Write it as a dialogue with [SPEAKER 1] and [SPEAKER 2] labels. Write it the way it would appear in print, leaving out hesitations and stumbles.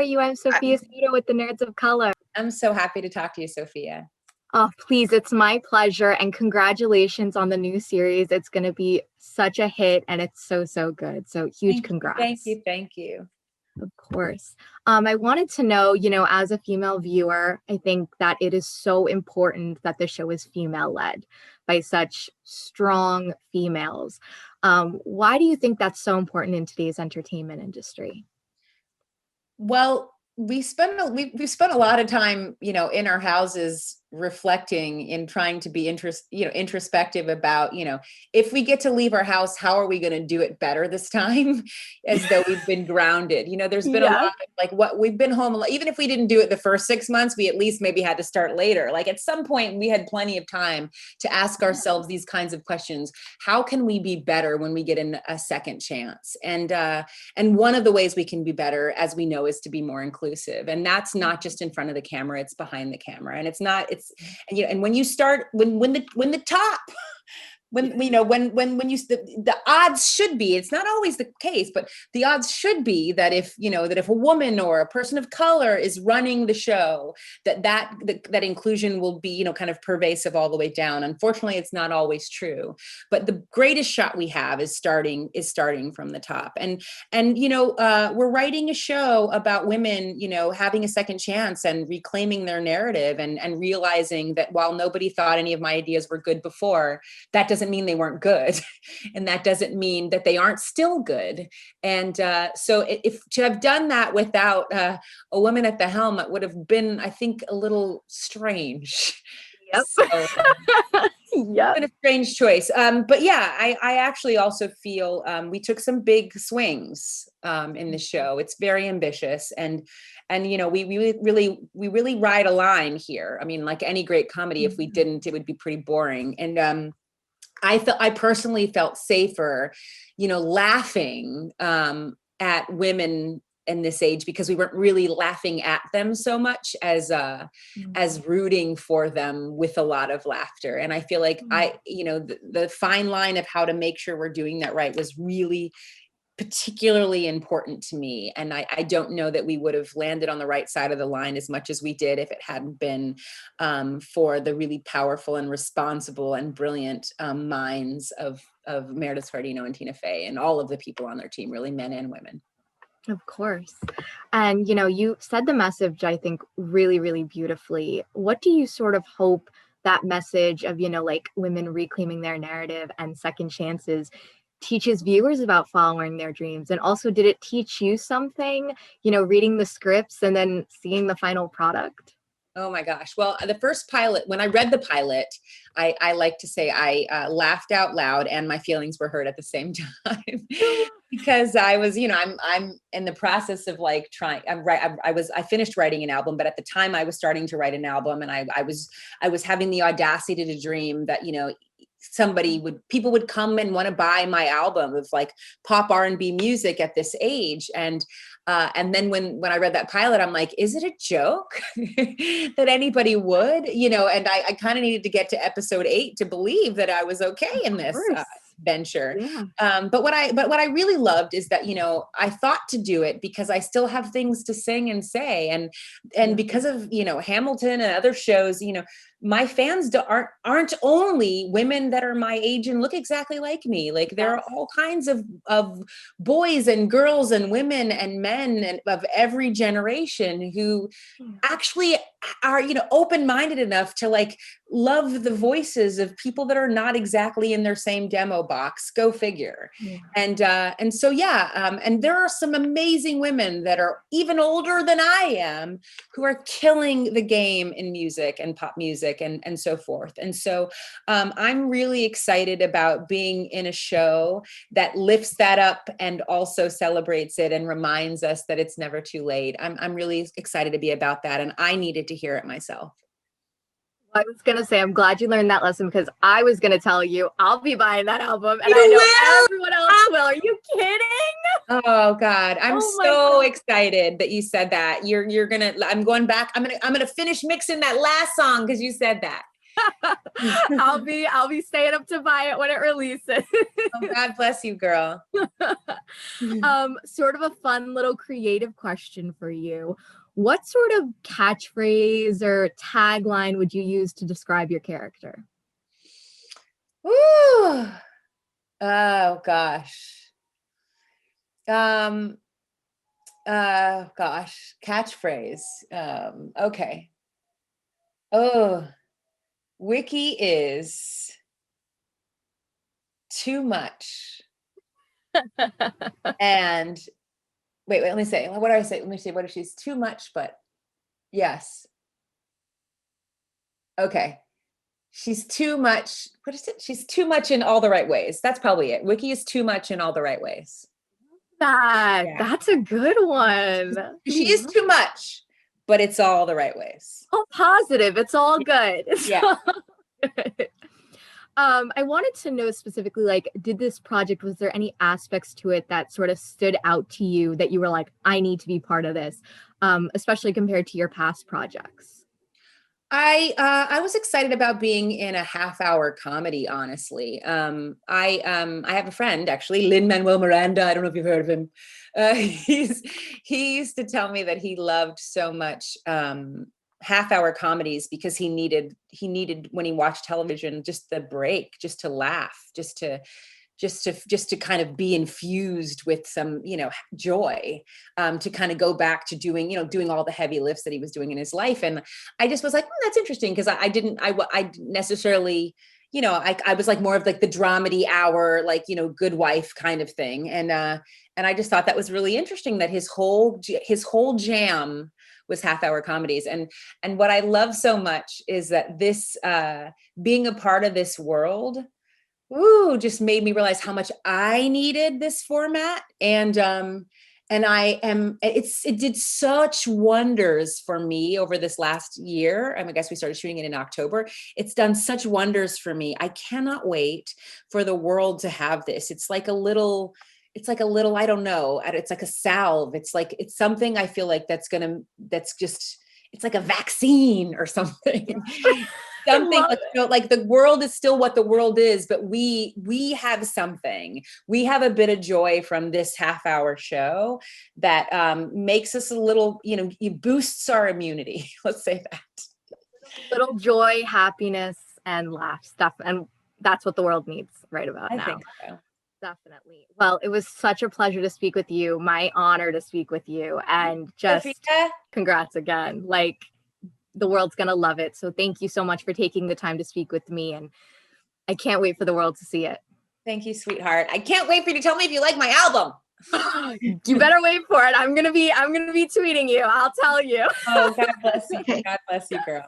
[SPEAKER 1] are you? I'm Sophia with the Nerds of Color.
[SPEAKER 2] I'm so happy to talk to you, Sophia.
[SPEAKER 1] Oh, please, it's my pleasure. And congratulations on the new series. It's going to be such a hit and it's so, so good. So huge congrats.
[SPEAKER 2] Thank you.
[SPEAKER 1] Of course. I wanted to know, as a female viewer, I think that it is so important that the show is female-led by such strong females. Why do you think that's so important in today's entertainment industry?
[SPEAKER 2] Well, we've spent a lot of time, in our houses reflecting and trying to be introspective about, if we get to leave our house, how are we going to do it better this time? As though we've been grounded. There's been a lot of what we've been home, even if we didn't do it the first 6 months, we at least maybe had to start later. Like at some point we had plenty of time to ask ourselves these kinds of questions. How can we be better when we get a second chance? And one of the ways we can be better, as we know, is to be more inclusive. And that's not just in front of the camera, it's behind the camera. And and when you start, when the top, the odds should be, it's not always the case, but the odds should be that if a woman or a person of color is running the show, that inclusion will be, kind of pervasive all the way down. Unfortunately, it's not always true, but the greatest shot we have is starting from the top. And we're writing a show about women, having a second chance and reclaiming their narrative and realizing that while nobody thought any of my ideas were good before, that doesn't mean they weren't good. And that doesn't mean that they aren't still good. And so if to have done that without a woman at the helm, it would have been, I think, a little strange.
[SPEAKER 1] Yep.
[SPEAKER 2] So, yeah, been a strange choice. But yeah, I actually also feel we took some big swings in the show. It's very ambitious, and we really ride a line here. I mean, like any great comedy, if we didn't, it would be pretty boring. And I personally felt safer, laughing at women in this age, because we weren't really laughing at them so much as rooting for them with a lot of laughter. And I feel like the fine line of how to make sure we're doing that right was really particularly important to me. And I don't know that we would have landed on the right side of the line as much as we did if it hadn't been for the really powerful and responsible and brilliant minds of Meredith Scardino and Tina Fey and all of the people on their team, really men and women.
[SPEAKER 1] Of course. And, you said the message, I think, really, really beautifully. What do you sort of hope that message of, women reclaiming their narrative and second chances teaches viewers about following their dreams? And also, did it teach you something, reading the scripts and then seeing the final product?
[SPEAKER 2] Oh my gosh. Well, the first pilot, when I read the pilot, I like to say I laughed out loud and my feelings were hurt at the same time because I was, I'm in the process of I finished writing an album, but at the time I was starting to write an album, and I was having the audacity to dream that, people would come and want to buy my album of like pop R&B music at this age. And then when I read that pilot, I'm like, is it a joke that anybody would, and I kind of needed to get to episode 8 to believe that I was okay in this venture. Yeah. But what I really loved is that, I thought to do it because I still have things to sing and say. And because of, Hamilton and other shows, my fans aren't only women that are my age and look exactly like me. Like there are all kinds of boys and girls and women and men and of every generation who actually are, open-minded enough to like love the voices of people that are not exactly in their same demo box. Go figure. Yeah. And so, and there are some amazing women that are even older than I am who are killing the game in music and pop music and so forth. And so I'm really excited about being in a show that lifts that up and also celebrates it and reminds us that it's never too late. I'm really excited to be about that. And I needed to hear it myself.
[SPEAKER 1] I was going to say, I'm glad you learned that lesson, because I was going to tell you I'll be buying that album, and I know everyone else will. Are you kidding?
[SPEAKER 2] Oh God. I'm so excited that you said that. I'm going back. I'm going to finish mixing that last song because you said that.
[SPEAKER 1] I'll be staying up to buy it when it releases.
[SPEAKER 2] Oh, God bless you, girl.
[SPEAKER 1] Sort of a fun little creative question for you. What sort of catchphrase or tagline would you use to describe your character?
[SPEAKER 2] Ooh. Oh gosh. Catchphrase. Okay. Oh, Wickie is too much. And wait, let me say, what do I say? Let me see, what if she's too much, but yes. Okay. She's too much. What is it? She's too much in all the right ways. That's probably it. Wickie is too much in all the right ways.
[SPEAKER 1] That's a good one.
[SPEAKER 2] She is too much, but it's all the right ways.
[SPEAKER 1] All positive. It's all good.
[SPEAKER 2] Yeah.
[SPEAKER 1] I wanted to know specifically, like, did this project, was there any aspects to it that sort of stood out to you that you were like, I need to be part of this, especially compared to your past projects?
[SPEAKER 2] I was excited about being in a half-hour comedy, honestly. I have a friend, actually, Lin-Manuel Miranda. I don't know if you've heard of him. He used to tell me that he loved so much half-hour comedies because he needed when he watched television just the break, just to laugh, just to kind of be infused with some, joy, to kind of go back to doing all the heavy lifts that he was doing in his life. And I just was like, that's interesting, because I didn't necessarily, I was like more of like the dramedy hour, like, Good Wife kind of thing. And I just thought that was really interesting that his whole jam was half-hour comedies. And what I love so much is that this, being a part of this world, just made me realize how much I needed this format. And it did such wonders for me over this last year. I guess we started shooting it in October. It's done such wonders for me. I cannot wait for the world to have this. It's like a little, I don't know, it's like a salve. It's something I feel like it's like a vaccine or something. Something like the world is still what the world is, but we have something. We have a bit of joy from this half-hour show that makes us a little, it boosts our immunity. Let's say that.
[SPEAKER 1] Little joy, happiness, and laugh stuff, and that's what the world needs right about now.
[SPEAKER 2] I think so.
[SPEAKER 1] Definitely. Well, it was such a pleasure to speak with you. My honor to speak with you, and just
[SPEAKER 2] Sophia,
[SPEAKER 1] congrats again. Like, the world's going to love it. So thank you so much for taking the time to speak with me. And I can't wait for the world to see it.
[SPEAKER 2] Thank you, sweetheart. I can't wait for you to tell me if you like my album.
[SPEAKER 1] You better wait for it. I'm going to be tweeting you. I'll tell you.
[SPEAKER 2] Oh, God bless you. God bless you, girl.